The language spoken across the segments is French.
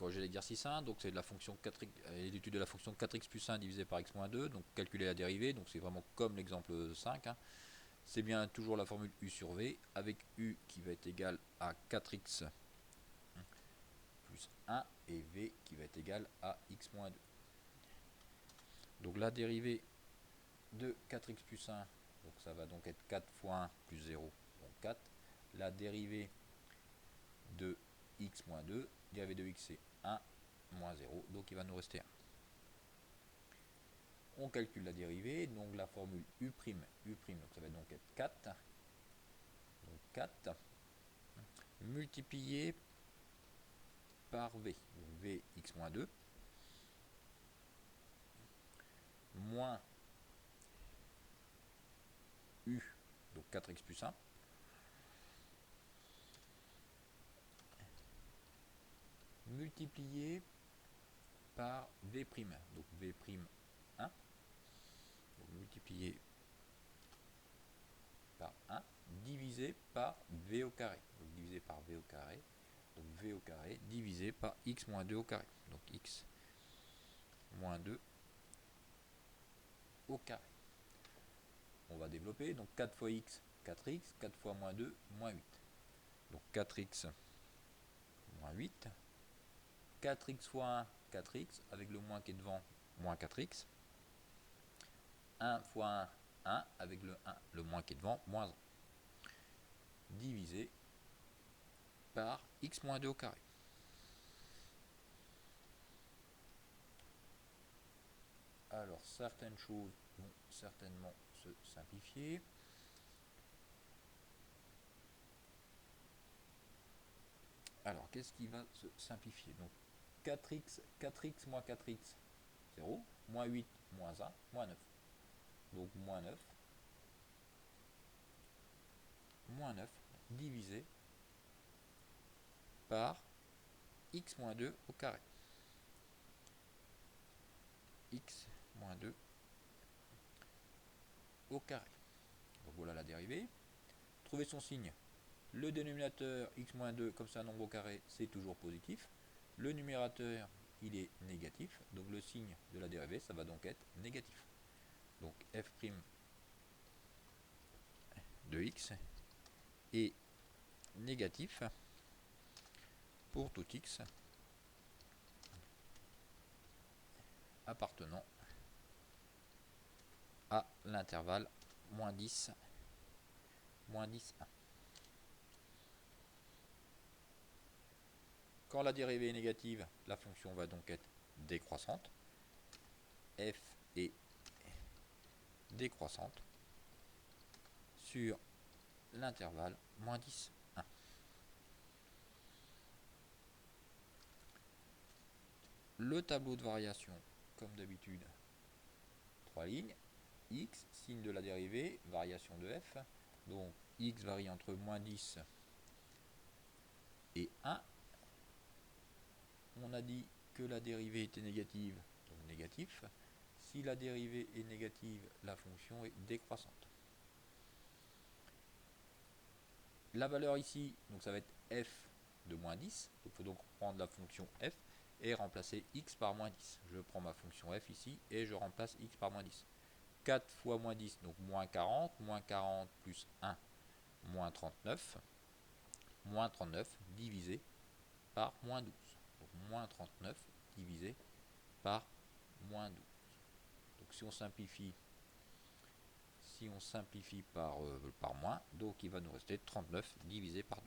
corriger l'exercice 1, donc c'est de la fonction 4x, l'étude de la fonction 4x plus 1 divisé par x moins 2, donc calculer la dérivée, donc c'est vraiment comme l'exemple 5, hein. C'est bien toujours la formule u sur v, avec u qui va être égal à 4x plus 1 et v qui va être égal à x moins 2. Donc la dérivée de 4x plus 1, donc ça va donc être 4 fois 1 plus 0, donc 4. La dérivée de x moins 2, dérivée de x c'est 1 moins 0, donc il va nous rester 1. On calcule la dérivée, donc la formule u', donc ça va donc être 4, donc 4 multiplié par v, donc v x moins 2, moins u, donc 4x plus 1, multiplié par v', donc v' 1, donc multiplié par 1, divisé par v au carré, donc divisé par v au carré, donc v au carré divisé par x moins 2 au carré, donc x moins 2 au carré. On va développer, donc 4 fois x, 4x, 4 fois moins 2, moins 8. Donc 4x moins 8, 4x fois 1, 4x, avec le moins qui est devant, moins 4x. 1 fois 1, 1, avec le 1, le moins qui est devant, moins 1. Divisé par x moins 2 au carré. Alors, certaines choses vont certainement se simplifier. Alors, qu'est-ce qui va se simplifier? Donc, 4x moins 4x, 0, moins 8, moins 1, moins 9. Donc, moins 9, divisé par x moins 2 au carré. X moins 2 au carré. Donc, voilà la dérivée. Trouver son signe. Le dénominateur x moins 2, comme c'est un nombre au carré, c'est toujours positif. Le numérateur, il est négatif. Donc le signe de la dérivée, ça va donc être négatif. Donc f' de x est négatif pour tout x appartenant à l'intervalle moins 10, 1. Quand la dérivée est négative, la fonction va donc être décroissante. F est décroissante sur l'intervalle moins 10, 1. Le tableau de variation, comme d'habitude, 3 lignes. X, signe de la dérivée, variation de f. Donc x varie entre moins 10 et 1. On a dit que la dérivée était négative, donc négatif. Si la dérivée est négative, la fonction est décroissante. La valeur ici, donc ça va être f de moins 10. Il faut donc prendre la fonction f et remplacer x par moins 10. Je prends ma fonction f ici et je remplace x par moins 10. 4 fois moins 10, donc moins 40 plus 1, moins 39 divisé par moins 12. Donc moins 39 divisé par moins 12. Donc si on simplifie par moins, donc il va nous rester 39 divisé par 12.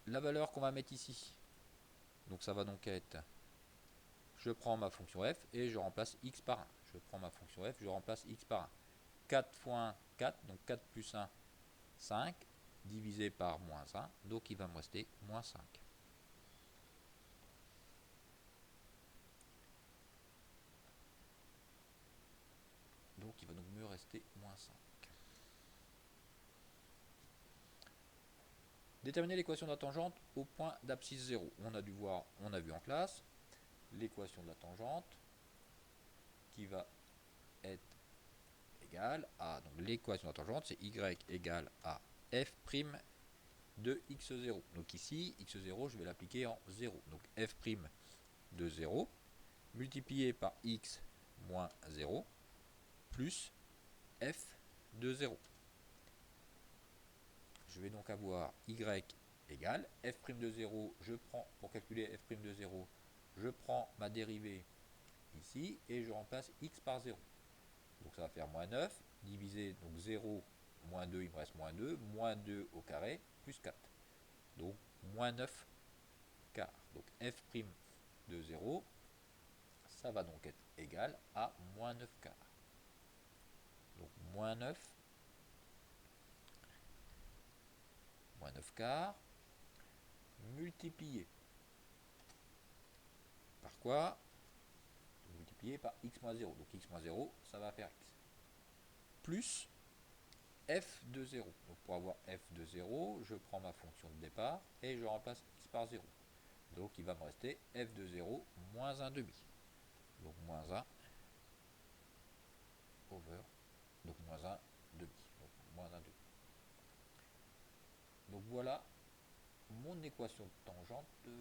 La valeur qu'on va mettre ici, donc ça va donc être, je prends ma fonction f et je remplace x par 1. Je prends ma fonction f, je remplace x par 1. 4 fois 1, 4, donc 4 plus 1, 5, divisé par moins 1, donc il va me rester moins 5. Donc il va donc me rester moins 5. Déterminer l'équation de la tangente au point d'abscisse 0. On a vu en classe l'équation de la tangente qui va être égale à, donc l'équation de la tangente c'est y égale à f' de x0. Donc ici, x0, je vais l'appliquer en 0. Donc f' de 0 multiplié par x moins 0 plus f de 0. Je vais donc avoir y égale f' de 0, je prends, pour calculer f' de 0, je prends ma dérivée ici et je remplace x par 0. Donc ça va faire moins 9, divisé, donc 0, moins 2, il me reste moins 2 au carré, plus 4. Donc moins 9 quarts. Donc f' de 0, ça va donc être égal à moins 9 quarts. Donc moins 9 quarts multiplié par quoi? Multiplié par x moins 0. Donc x moins 0, ça va faire x. Plus f de 0. Donc pour avoir f de 0, je prends ma fonction de départ et je remplace x par 0. Donc il va me rester f de 0 moins 1 demi. Donc moins 1 over, donc moins 1 demi. Donc moins 1 demi. Donc voilà mon équation de tangente de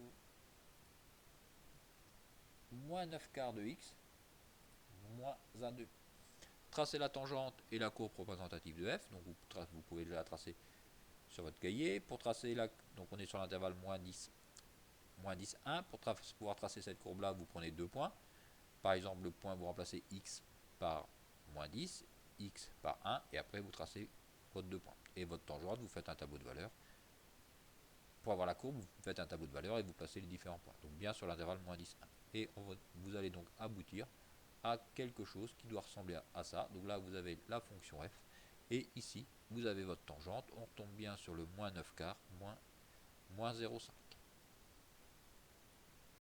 moins 9 quarts de x moins 1 demi. Tracez la tangente et la courbe représentative de f. Donc vous pouvez déjà la tracer sur votre cahier. Pour tracer la, donc on est sur l'intervalle moins 10, 1. Pour pouvoir tracer cette courbe-là, vous prenez 2 points. Par exemple, le point, vous remplacez x par moins 10, x par 1, et après vous tracez votre 2 points. Et votre tangente, vous faites un tableau de valeurs. Pour avoir la courbe, vous faites un tableau de valeurs et vous placez les différents points. Donc bien sur l'intervalle moins 10, 1. Et vous allez donc aboutir à quelque chose qui doit ressembler à ça. Donc là, vous avez la fonction f. Et ici, vous avez votre tangente. On retombe bien sur le moins 9 quarts, moins 0,5.